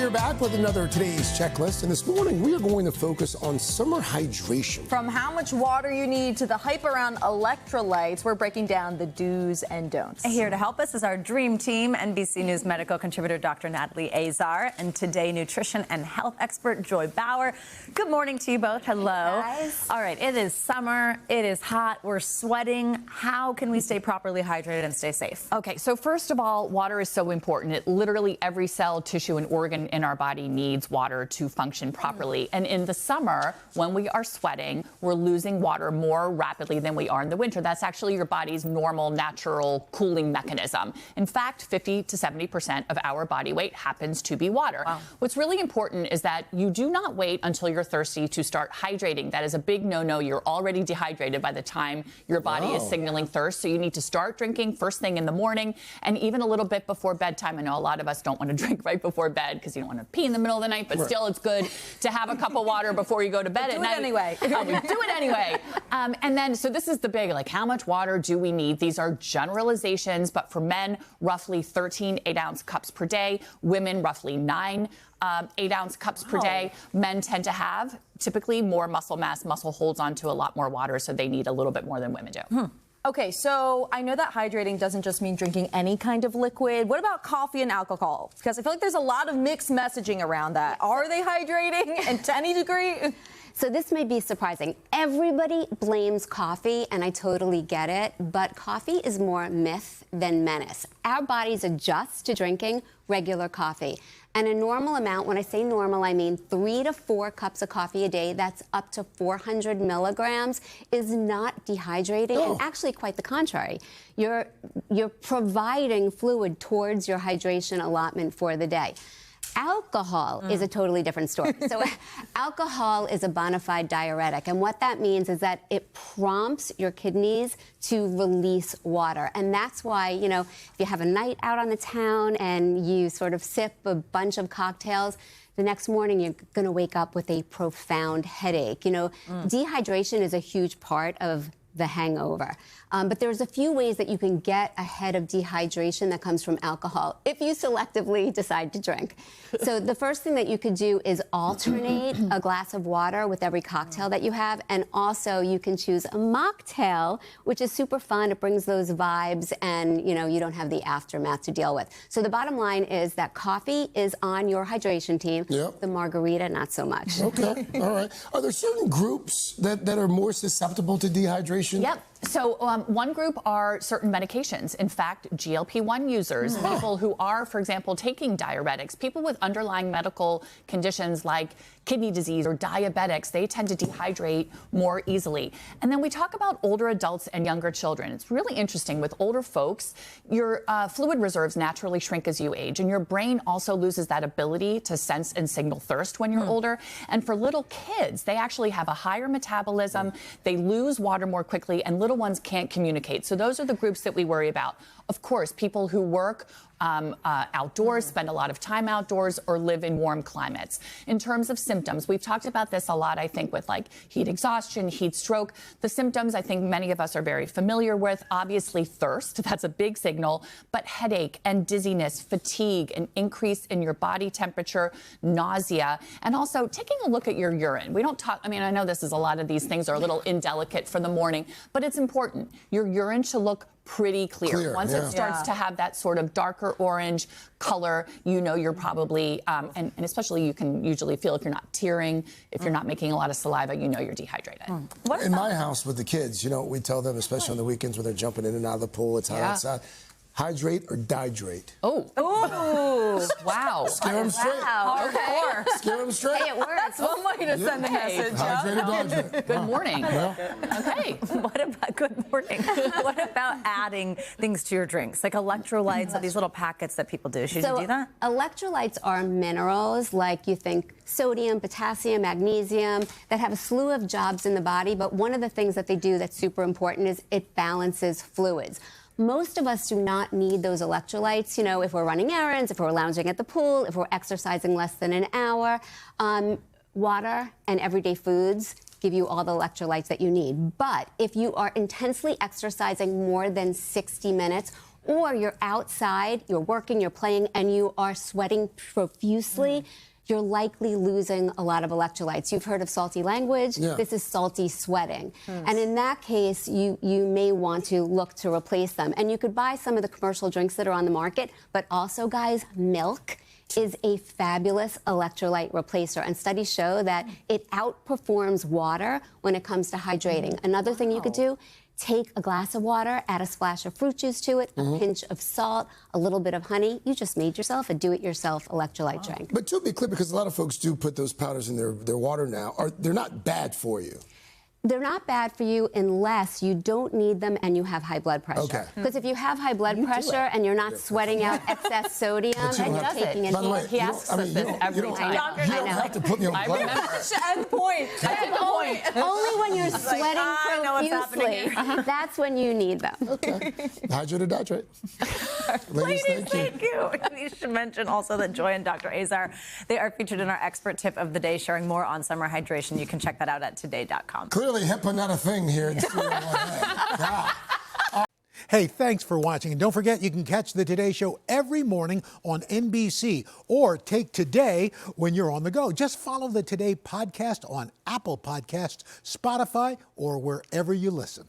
are back with another Today's Checklist, and this morning we are going to focus on summer hydration. From how much water you need to the hype around electrolytes, we're breaking down the do's and don'ts. Here to help us is our dream team, NBC News medical contributor Dr. Natalie Azar, and today nutrition and health expert Joy Bauer. Good morning to you both. Hello. Hey guys. All right, it is summer, it is hot, we're sweating. How can we stay properly hydrated and stay safe? Okay, so first of all, water is so important. It literally every cell, tissue, and organ in our body needs water to function properly. And in the summer, when we are sweating, we're losing water more rapidly than we are in the winter. That's actually your body's normal, natural cooling mechanism. In fact, 50 to 70% of our body weight happens to be water. Wow. What's really important is that you do not wait until you're thirsty to start hydrating. That is a big no-no. You're already dehydrated by the time your body is signaling thirst. So you need to start drinking first thing in the morning and even a little bit before bedtime. I know a lot of us don't want to drink right before bed because you don't want to pee in the middle of the night, but still it's good to have a cup of water before you go to bed at night. Do it anyway. And then, so this is the big, like, how much water do we need? These are generalizations, but for men, roughly 13 8-ounce cups per day. Women, roughly 9 8-ounce cups per day. Men tend to have typically more muscle mass. Muscle holds on to a lot more water, so they need a little bit more than women do. Okay, so I know that hydrating doesn't just mean drinking any kind of liquid. What about coffee and alcohol? Because I feel like there's a lot of mixed messaging around that. Are they hydrating and to any degree? So this may be surprising. Everybody blames coffee, and I totally get it, but coffee is more myth than menace. Our bodies adjust to drinking regular coffee. And a normal amount, when I say normal, I mean 3 to 4 cups of coffee a day, that's up to 400 milligrams, is not dehydrating, and actually quite the contrary. You're providing fluid towards your hydration allotment for the day. Alcohol is a totally different story. So alcohol is a bona fide diuretic, and what that means is that it prompts your kidneys to release water. And that's why, you know, if you have a night out on the town and you sort of sip a bunch of cocktails, the next morning you're going to wake up with a profound headache. You know, dehydration is a huge part of the hangover. But there's a few ways that you can get ahead of dehydration that comes from alcohol if you selectively decide to drink. So the first thing that you could do is alternate a glass of water with every cocktail that you have, and also you can choose a mocktail, which is super fun. It brings those vibes, and you know, you don't have the aftermath to deal with. So the bottom line is that coffee is on your hydration team. Yep. The margarita, not so much. Okay, all right. Are there certain groups that are more susceptible to dehydration? Yep. So one group are certain medications. In fact, GLP-1 users, people who are, for example, taking diuretics, people with underlying medical conditions like kidney disease or diabetics, they tend to dehydrate more easily. And then we talk about older adults and younger children. It's really interesting. With older folks, your fluid reserves naturally shrink as you age, and your brain also loses that ability to sense and signal thirst when you're older. And for little kids, they actually have a higher metabolism. They lose water more quickly, and little ones can't communicate. So those are the groups that we worry about. Of course, people who work outdoors, spend a lot of time outdoors, or live in warm climates. In terms of symptoms, we've talked about this a lot, I think, with like heat exhaustion, heat stroke. The symptoms I think many of us are very familiar with. Obviously thirst, that's a big signal, but headache and dizziness, fatigue, an increase in your body temperature, nausea, and also taking a look at your urine. We don't talk, I mean, I know this is a lot of these things are a little indelicate for the morning, but it's important. Your urine should look pretty clear. Once it starts to have that sort of darker orange color, you know you're probably, and especially you can usually feel if you're not tearing, if you're not making a lot of saliva, you know you're dehydrated. In my house with the kids, you know, we tell them, especially on the weekends when they're jumping in and out of the pool, it's hot outside. Hydrate or dihydrate? Oh, wow. Scare them straight. Wow. Okay. Scare them straight. Hey, it works. That's one way to send a message. Hydrate or dihydrate? Good morning. Okay. What about, good morning. What about adding things to your drinks, like electrolytes or these little packets that people do? Should you do that? Electrolytes are minerals, like you think sodium, potassium, magnesium, that have a slew of jobs in the body, but one of the things that they do that's super important is it balances fluids. Most of us do not need those electrolytes, you know, if we're running errands, if we're lounging at the pool, if we're exercising less than an hour. Water and everyday foods give you all the electrolytes that you need. But if you are intensely exercising more than 60 minutes or you're outside, you're working, you're playing, and you are sweating profusely, you're likely losing a lot of electrolytes. You've heard of salty language. Yeah. This is salty sweating. And in that case, you may want to look to replace them. And you could buy some of the commercial drinks that are on the market, but also, guys, milk is a fabulous electrolyte replacer. And studies show that it outperforms water when it comes to hydrating. Another thing you could do, take a glass of water, add a splash of fruit juice to it, a pinch of salt, a little bit of honey. You just made yourself a do-it-yourself electrolyte drink. But to be clear, because a lot of folks do put those powders in their water now, they're not bad for you. They're not bad for you unless you don't need them and you have high blood pressure. Okay. Because if you have high blood pressure and you're not sweating out excess sodium and you're taking in By the way, He asks us this every time. You don't have to put me on I blast. remember. At the point. At the point. Only when you're sweating I know what's happening profusely, that's when you need them. Okay. Hydrate or dihydrate. Ladies, thank you. You should mention also that Joy and Dr. Azar, they are featured in our expert tip of the day, sharing more on summer hydration. You can check that out at today.com. Clearly, HIPAA not a thing here in Studio 1A. God. Hey, thanks for watching. And don't forget, you can catch the Today Show every morning on NBC or take Today when you're on the go. Just follow the Today podcast on Apple Podcasts, Spotify, or wherever you listen.